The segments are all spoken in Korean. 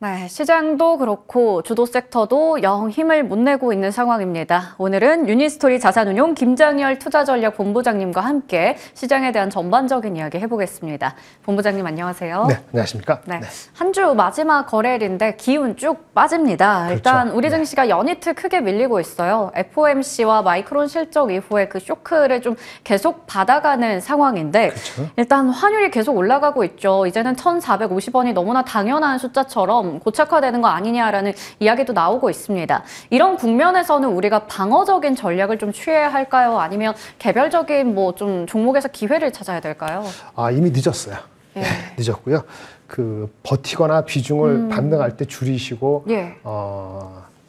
네, 시장도 그렇고 주도 섹터도 영 힘을 못 내고 있는 상황입니다. 오늘은 유니스토리 자산운용 김장열 투자전략본부장님과 함께 시장에 대한 전반적인 이야기 해보겠습니다. 본부장님 안녕하세요. 네, 안녕하십니까. 네, 한 주 마지막 거래일인데 기운 쭉 빠집니다. 그렇죠. 일단 우리 증시가 연이틀 크게 밀리고 있어요. FOMC와 마이크론 실적 이후에 그 쇼크를 좀 계속 받아가는 상황인데 그렇죠. 일단 환율이 계속 올라가고 있죠. 이제는 1,450원이 너무나 당연한 숫자처럼 고착화되는 거 아니냐라는 이야기도 나오고 있습니다. 이런 국면에서는 우리가 방어적인 전략을 좀 취해야 할까요? 아니면 개별적인 뭐 좀 종목에서 기회를 찾아야 될까요? 이미 늦었어요. 예. 네, 늦었고요. 버티거나 비중을 반등할 때 줄이시고 예.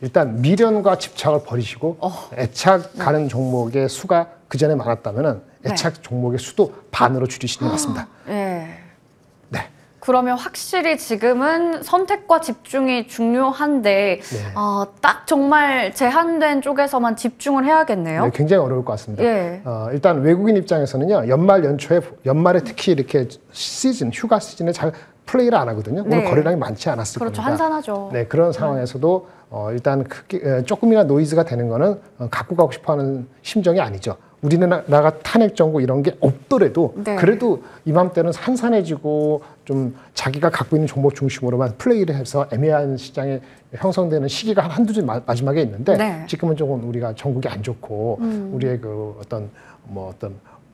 일단 미련과 집착을 버리시고 애착 가는 종목의 수가 그 전에 많았다면은 애착 종목의 수도 반으로 줄이시는 게 맞습니다. 예. 네. 그러면 확실히 지금은 선택과 집중이 중요한데 딱 정말 제한된 쪽에서만 집중을 해야겠네요. 네, 굉장히 어려울 것 같습니다. 예. 일단 외국인 입장에서는요, 연말에 특히 이렇게 휴가 시즌에 잘 플레이를 안 하거든요. 오늘 거래량이 많지 않았을 그렇죠. 겁니다. 한산하죠. 네, 그런 상황에서도 일단 조금이나 노이즈가 되는 거는 갖고 가고 싶어하는 심정이 아니죠. 우리나라가 탄핵 정부 이런 게 없더라도 그래도 이맘때는 한산해지고 좀 자기가 갖고 있는 종목 중심으로만 플레이를 해서 애매한 시장에 형성되는 시기가 한두 주 마지막에 있는데 지금은 조금 우리가 전국이 안 좋고 우리의 어떤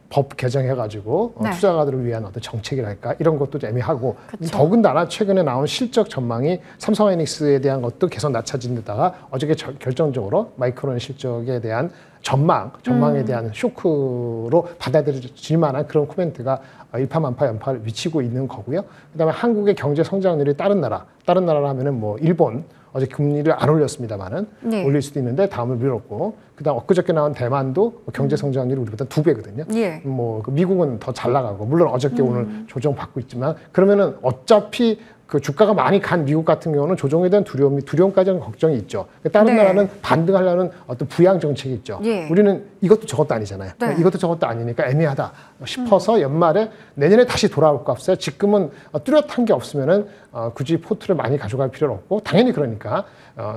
법 개정해가지고 투자가들을 위한 어떤 정책이랄까 이런 것도 좀 애매하고 더군다나 최근에 나온 실적 전망이 삼성하이닉스에 대한 것도 계속 낮춰진 데다가 어저께 결정적으로 마이크론 실적에 대한 전망에 대한 쇼크로 받아들여질 만한 그런 코멘트가 일파만파 연파를 미치고 있는 거고요. 그다음에 한국의 경제 성장률이 다른 나라로 하면은 뭐 일본 어제 금리를 안 올렸습니다만은 올릴 수도 있는데 다음을 미뤘고 그다음 엊그저께 나온 대만도 경제 성장률이 우리보다 2배거든요. 미국은 더 잘 나가고 물론 어저께 오늘 조정 받고 있지만 그러면은 어차피 주가가 많이 간 미국 같은 경우는 조정에 대한 두려움까지는 걱정이 있죠. 다른 나라는 반등하려는 어떤 부양 정책이 있죠. 우리는 이것도 저것도 아니잖아요. 이것도 저것도 아니니까 애매하다 싶어서 연말에 내년에 다시 돌아올 거 없어요. 지금은 뚜렷한 게 없으면은 굳이 포트를 많이 가져갈 필요는 없고 당연히 그러니까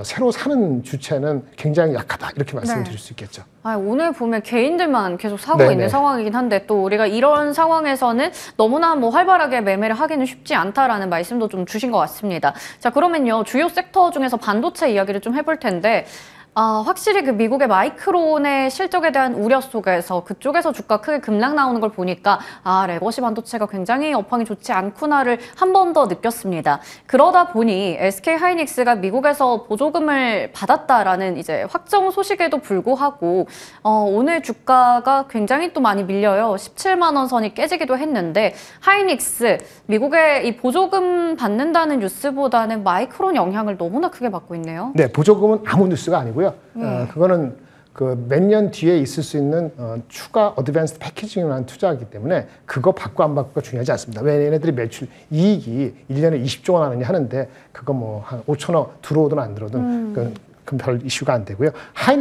새로 사는 주체는 굉장히 약하다 이렇게 말씀드릴 수 있겠죠. 오늘 보면 개인들만 계속 사고 있는 상황이긴 한데 또 우리가 이런 상황에서는 너무나 활발하게 매매를 하기는 쉽지 않다라는 말씀도 좀 주신 것 같습니다. 자, 그러면요 주요 섹터 중에서 반도체 이야기를 좀 해볼 텐데 확실히 미국의 마이크론의 실적에 대한 우려 속에서 그쪽에서 주가 크게 급락 나오는 걸 보니까 레거시 반도체가 굉장히 업황이 좋지 않구나를 한 번 더 느꼈습니다. 그러다 보니 SK 하이닉스가 미국에서 보조금을 받았다라는 이제 확정 소식에도 불구하고 오늘 주가가 굉장히 또 많이 밀려요. 17만 원 선이 깨지기도 했는데 하이닉스 미국의 이 보조금 받는다는 뉴스보다는 마이크론 영향을 너무나 크게 받고 있네요. 네, 보조금은 아무 뉴스가 아니고요. 그거는 몇 년 뒤에 있을 수 있는 추가 어드밴스드 패키징이라는 투자이기 때문에 그거 받고 안 받고가 중요하지 않습니다. 왜 얘네들이 매출 이익이 1년에 20조 원 하느냐 그거 한 5천억 들어오든 안 들어오든 그건 별 이슈가 안 되고요.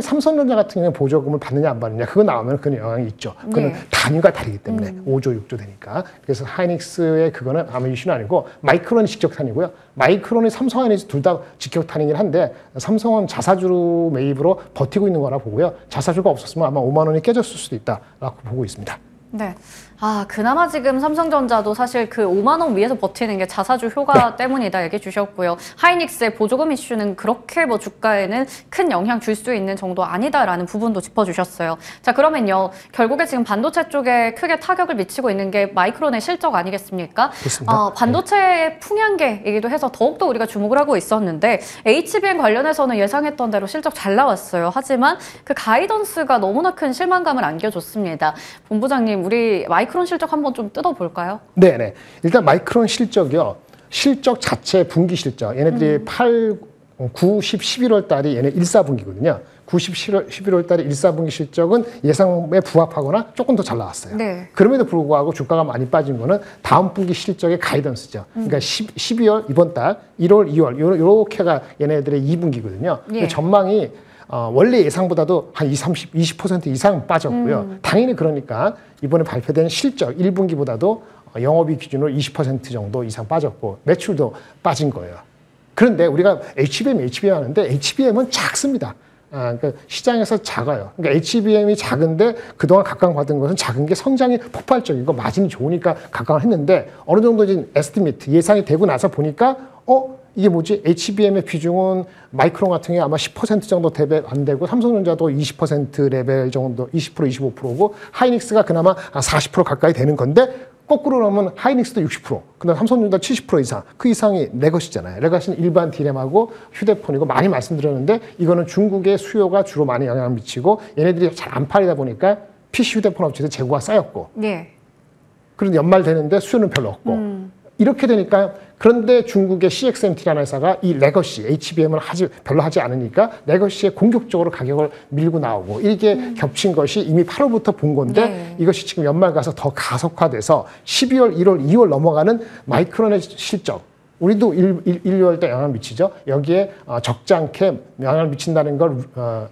삼성전자 같은 경우는 보조금을 받느냐 안 받느냐 그거 나오면 그건 영향이 있죠. 그거는 단위가 다르기 때문에 5조, 6조 되니까. 그래서 하이닉스의 그거는 아무 이슈는 아니고 마이크론이 직격탄이고요. 마이크론이 삼성 하이닉스 둘 다 직격탄이긴 한데 삼성은 자사주 매입으로 버티고 있는 거라 보고요. 자사주가 없었으면 아마 5만 원이 깨졌을 수도 있다라고 보고 있습니다. 네. 그나마 지금 삼성전자도 사실 5만 원 위에서 버티는 게 자사주 효과 때문이다 얘기해 주셨고요. 하이닉스의 보조금 이슈는 그렇게 주가에는 큰 영향 줄 수 있는 정도 아니다라는 부분도 짚어주셨어요. 자, 그러면요. 결국에 지금 반도체 쪽에 크게 타격을 미치고 있는 게 마이크론의 실적 아니겠습니까? 그렇습니다. 반도체의 풍향계이기도 해서 더욱더 우리가 주목을 하고 있었는데 HBM 관련해서는 예상했던 대로 실적 잘 나왔어요. 하지만 그 가이던스가 너무나 큰 실망감을 안겨줬습니다. 본부장님, 우리 마이크론 실적 한번 좀 뜯어볼까요? 네네. 일단 마이크론 실적이요. 실적 자체 분기 실적. 얘네들이 9, 10, 11월 달이 얘네 1사분기거든요. 9, 10, 11월 달에 1사분기 실적은 예상에 부합하거나 조금 더 잘 나왔어요. 그럼에도 불구하고 주가가 많이 빠진 거는 다음 분기 실적의 가이던스죠. 그러니까 12월 이번 달, 1월, 2월 요렇게가 얘네들의 2분기거든요. 전망이 원래 예상보다도 한 20% 이상 빠졌고요. 당연히 그러니까 이번에 발표된 실적 1분기보다도 영업이익 기준으로 20% 정도 이상 빠졌고 매출도 빠진 거예요. 그런데 우리가 HBM 하는데 HBM은 작습니다. 그러니까 시장에서 작아요. 그러니까 HBM이 작은데 그동안 각광받은 것은 작은 게 성장이 폭발적이고 마진이 좋으니까 각광을 했는데 어느 정도 에스티메이트 예상이 되고 나서 보니까 이게 뭐지? HBM의 비중은 마이크론 같은 게 아마 10% 정도 대비 안 되고 삼성전자도 20% 레벨 정도 20% 25%고 하이닉스가 그나마 40% 가까이 되는 건데 거꾸로 나오면 하이닉스도 60%, 그다음 삼성전자 70% 이상, 그 이상이 레거시잖아요. 레거시는 일반 디램하고 휴대폰이고 많이 말씀드렸는데 이거는 중국의 수요가 주로 많이 영향을 미치고 얘네들이 잘 안 팔리다 보니까 PC 휴대폰 업체들 재고가 쌓였고 그런데 연말 되는데 수요는 별로 없고 이렇게 되니까 그런데 중국의 CXMT라는 회사가 이 레거시, HBM을 별로 하지 않으니까 레거시에 공격적으로 가격을 밀고 나오고 이게 겹친 것이 이미 8월부터 본 건데 이것이 지금 연말 가서 더 가속화돼서 12월, 1월, 2월 넘어가는 마이크론의 실적 우리도 1, 2월 때 영향을 미치죠. 여기에 적지 않게 영향을 미친다는 걸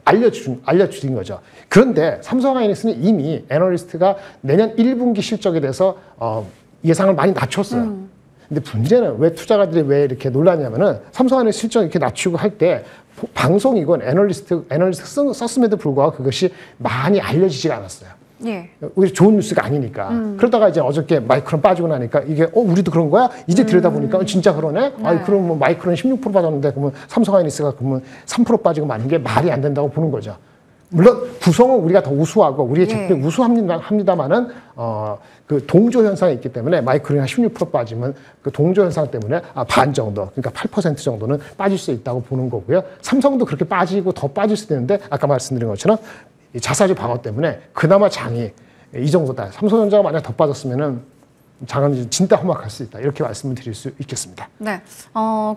알려주신 거죠. 그런데 삼성하이닉스는 이미 애널리스트가 내년 1분기 실적에 대해서 예상을 많이 낮췄어요. 근데 문제는 왜 투자가들이 왜 이렇게 놀라냐면은 삼성하이닉스 실적 이렇게 낮추고 할 때 방송이건 애널리스트 썼음에도 불구하고 그것이 많이 알려지지가 않았어요. 우리 좋은 뉴스가 아니니까. 그러다가 이제 어저께 마이크론 빠지고 나니까 이게 우리도 그런 거야? 이제 들여다보니까 진짜 그러네? 그럼 뭐 마이크론 16% 빠졌는데 그러면 삼성하이닉스가 그러면 3% 빠지고 마는 게 말이 안 된다고 보는 거죠. 물론 구성은 우리가 더 우수하고 우리의 제품이 우수합니다만은 그 동조 현상이 있기 때문에 마이크론이 한 16% 빠지면 그 동조 현상 때문에 반 정도, 그러니까 8% 정도는 빠질 수 있다고 보는 거고요. 삼성도 그렇게 빠지고 더 빠질 수도 있는데 아까 말씀드린 것처럼 이 자사주 방어 때문에 그나마 장이 이 정도다. 삼성전자가 만약 더 빠졌으면은 장은 진짜 험악할 수 있다. 이렇게 말씀을 드릴 수 있겠습니다. 네.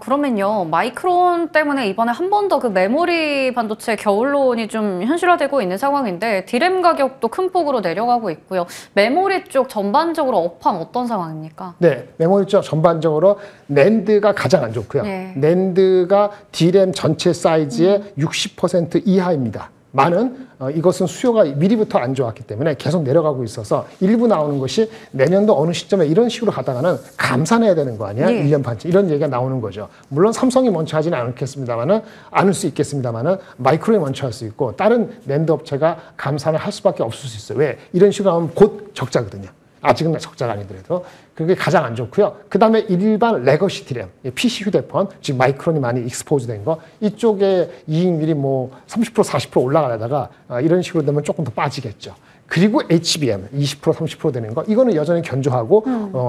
그러면요. 마이크론 때문에 이번에 한 번 더 그 메모리 반도체 겨울론이 좀 현실화되고 있는 상황인데 디램 가격도 큰 폭으로 내려가고 있고요. 메모리 쪽 전반적으로 업황 어떤 상황입니까? 네. 메모리 쪽 전반적으로 낸드가 가장 안 좋고요. 낸드가 디램 전체 사이즈의 60% 이하입니다. 많은 이것은 수요가 미리부터 안 좋았기 때문에 계속 내려가고 있어서 일부 나오는 것이 내년도 어느 시점에 이런 식으로 가다가는 감산해야 되는 거 아니야? 1년 반째 이런 얘기가 나오는 거죠. 물론 삼성이 먼저 하지는 않을 수 있겠습니다만은 마이크론이 먼저 할 수 있고 다른 낸드 업체가 감산을 할 수밖에 없을 수 있어요. 왜? 이런 식으로 하면 곧 적자거든요. 아직은 적자가 아니더라도 그게 가장 안 좋고요. 그 다음에 일반 레거시 디램, PC 휴대폰, 즉 마이크론이 많이 익스포즈 된 거 이쪽에 이익률이 뭐 30% 40% 올라가다가 이런 식으로 되면 조금 더 빠지겠죠. 그리고 HBM 20% 30% 되는 거 이거는 여전히 견조하고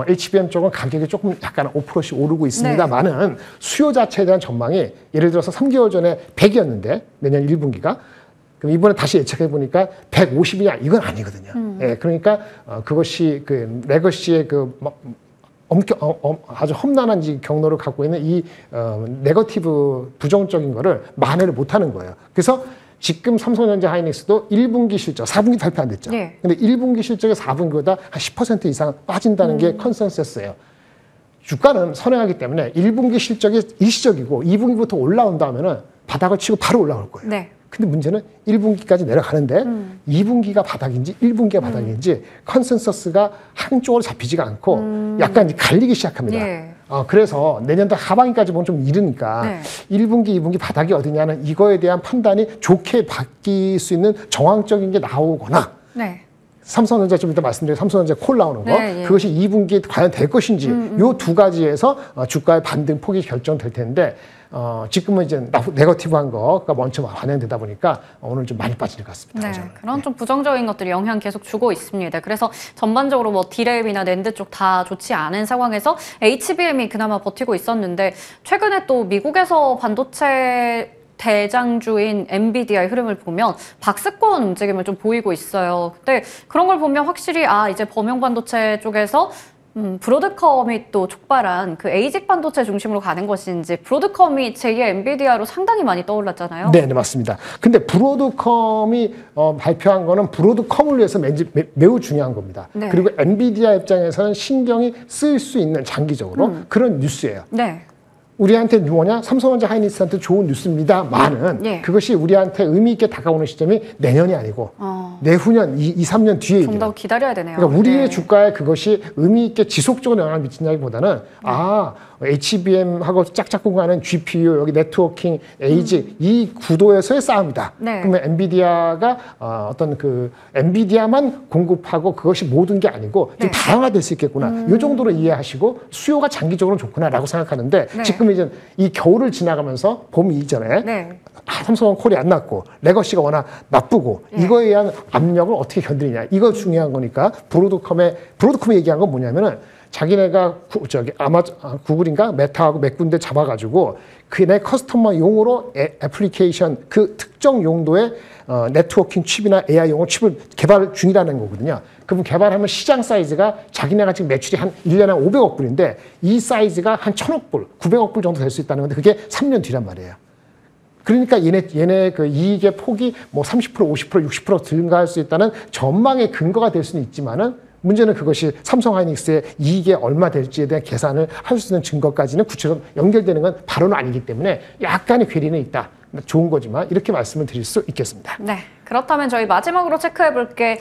HBM 쪽은 가격이 조금 약간 5%씩 오르고 있습니다만은 수요 자체에 대한 전망이 예를 들어서 3개월 전에 100이었는데 내년 1분기가 그럼 이번에 다시 예측해 보니까 150이냐 이건 아니거든요. 그러니까 그것이 그 레거시의 그 아주 험난한 경로를 갖고 있는 이 네거티브 부정적인 거를 만회를 못하는 거예요. 그래서 지금 삼성전자 하이닉스도 1분기 실적, 4분기 발표 안 됐죠. 근데 1분기 실적이 4분기보다 한 10% 이상 빠진다는 게 컨센서스예요. 주가는 선행하기 때문에 1분기 실적이 일시적이고 2분기부터 올라온다 하면은 바닥을 치고 바로 올라올 거예요. 근데 문제는 1분기까지 내려가는데 2분기가 바닥인지 1분기가 바닥인지 컨센서스가 한쪽으로 잡히지가 않고 약간 갈리기 시작합니다. 그래서 내년도 하반기까지 보면 좀 이르니까 1분기, 2분기 바닥이 어디냐는 이거에 대한 판단이 좋게 바뀔 수 있는 정황적인 게 나오거나 삼성전자 좀 이따 말씀드린 삼성전자 콜 나오는 거 그것이 2분기에 과연 될 것인지 요 두 가지에서 주가의 반등 폭이 결정될 텐데 지금은 이제 네거티브한 거가 먼저 반영되다 보니까 오늘 좀 많이 빠질 것 같습니다. 그런 좀 부정적인 것들이 영향 계속 주고 있습니다. 그래서 전반적으로 뭐 디램이나 낸드 쪽 다 좋지 않은 상황에서 HBM이 그나마 버티고 있었는데 최근에 또 미국에서 반도체 대장주인 엔비디아의 흐름을 보면 박스권 움직임을 좀 보이고 있어요. 근데 그런 걸 보면 확실히 이제 범용 반도체 쪽에서 브로드컴이 또 촉발한 그 에이직 반도체 중심으로 가는 것인지 브로드컴이 제2의 엔비디아로 상당히 많이 떠올랐잖아요. 네, 맞습니다. 근데 브로드컴이 발표한 거는 브로드컴을 위해서 매우 중요한 겁니다. 그리고 엔비디아 입장에서는 신경이 쓰일 수 있는 장기적으로 그런 뉴스예요. 우리한테 뭐냐? 삼성전자 하이닉스한테 좋은 뉴스입니다만은 그것이 우리한테 의미 있게 다가오는 시점이 내년이 아니고 내후년, 2-3년 뒤에 좀 더 기다려야 되네요. 그러니까 우리의 주가에 그것이 의미 있게 지속적으로 영향을 미친다기보다는 HBM하고 짝짝꿍 하는 GPU, 여기 네트워킹, 에이지 이 구도에서의 싸움이다. 네. 그러면 엔비디아가 어떤 그 엔비디아만 공급하고 그것이 모든 게 아니고 좀 다양화될 수 있겠구나. 이 정도로 이해하시고 수요가 장기적으로 좋구나라고 생각하는데 지금 이제 이 겨울을 지나가면서 봄 이전에 삼성은 콜이 안 났고 레거시가 워낙 나쁘고 이거에 의한 압력을 어떻게 견디느냐. 이거 중요한 거니까 브로드컴이 얘기한 건 뭐냐면은 자기네가 구글인가 메타하고 몇 군데 잡아가지고 그네 커스터머용으로 애플리케이션 그 특정 용도의 네트워킹 칩이나 AI용으로 칩을 개발 중이라는 거거든요. 그럼 개발하면 시장 사이즈가 자기네가 지금 매출이 한 1년에 500억 불인데 이 사이즈가 한 1000억 불, 900억 불 정도 될 수 있다는 건데 그게 3년 뒤란 말이에요. 그러니까 얘네 그 이익의 폭이 뭐 30%, 50%, 60% 증가할 수 있다는 전망의 근거가 될 수는 있지만은 문제는 그것이 삼성하이닉스의 이익이 얼마 될지에 대한 계산을 할 수 있는 증거까지는 구체적으로 연결되는 건 바로는 아니기 때문에 약간의 괴리는 있다. 좋은 거지만 이렇게 말씀을 드릴 수 있겠습니다. 네. 그렇다면 저희 마지막으로 체크해 볼 게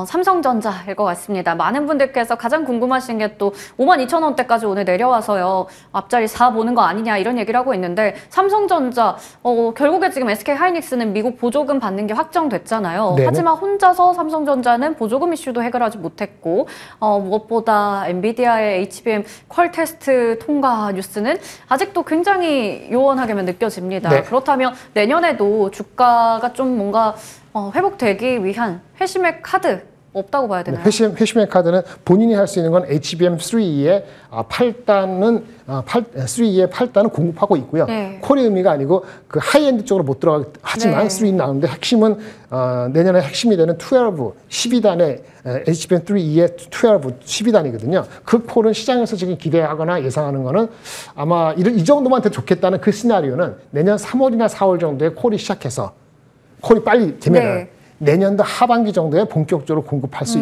삼성전자일 것 같습니다. 많은 분들께서 가장 궁금하신 게 또 52,000원대까지 오늘 내려와서요. 앞자리 4 보는 거 아니냐 이런 얘기를 하고 있는데 삼성전자 결국에 지금 SK하이닉스는 미국 보조금 받는 게 확정됐잖아요. 네네. 하지만 혼자서 삼성전자는 보조금 이슈도 해결하지 못했고 무엇보다 엔비디아의 HBM 퀄 테스트 통과 뉴스는 아직도 굉장히 요원하게만 느껴집니다. 네. 그렇다면 내년에도 주가가 좀 뭔가 회복되기 위한 회심의 카드 없다고 봐야 되나요? 회심의 카드는 본인이 할 수 있는 건 HBM3E의 8단은 공급하고 있고요. 네. 콜의 의미가 아니고 그 하이엔드 쪽으로 못 들어가 하지만 3 나오는데 핵심은 내년에 핵심이 되는 12단의 HBM3E의 12, 12단이거든요. 그 콜은 시장에서 지금 기대하거나 예상하는 거는 아마 이 정도만 돼도 좋겠다는 그 시나리오는 내년 3월이나 4월 정도에 콜이 시작해서 콜이 빨리 되면 내년도 하반기 정도에 본격적으로 공급할 수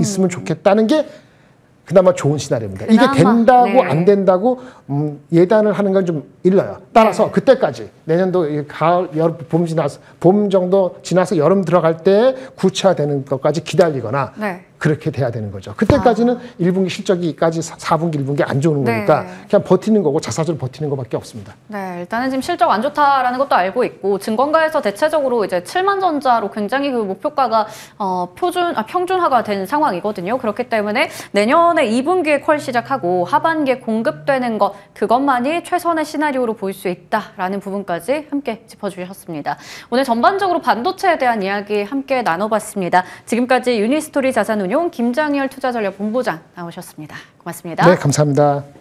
있으면 좋겠다는 게 그나마 좋은 시나리오입니다. 이게 된다고 안 된다고 예단을 하는 건 좀 일러요. 따라서 그때까지 내년도 가을, 여름, 봄 정도 지나서 여름 들어갈 때 구체화되는 것까지 기다리거나 그렇게 돼야 되는 거죠. 그때까지는 1분기 실적이까지 4분기, 1분기 안 좋은 거니까 그냥 버티는 거고 자사주로 버티는 것밖에 없습니다. 네, 일단은 지금 실적 안 좋다라는 것도 알고 있고 증권가에서 대체적으로 이제 7만전자로 굉장히 그 목표가가 평준화가 된 상황이거든요. 그렇기 때문에 내년에 2분기에 콜 시작하고 하반기에 공급되는 것 그것만이 최선의 시나리오로 보일 수 있다라는 부분까지 함께 짚어주셨습니다. 오늘 전반적으로 반도체에 대한 이야기 함께 나눠봤습니다. 지금까지 유니스토리 자산운용 김장열 투자전략본부장 나오셨습니다. 고맙습니다. 네, 감사합니다.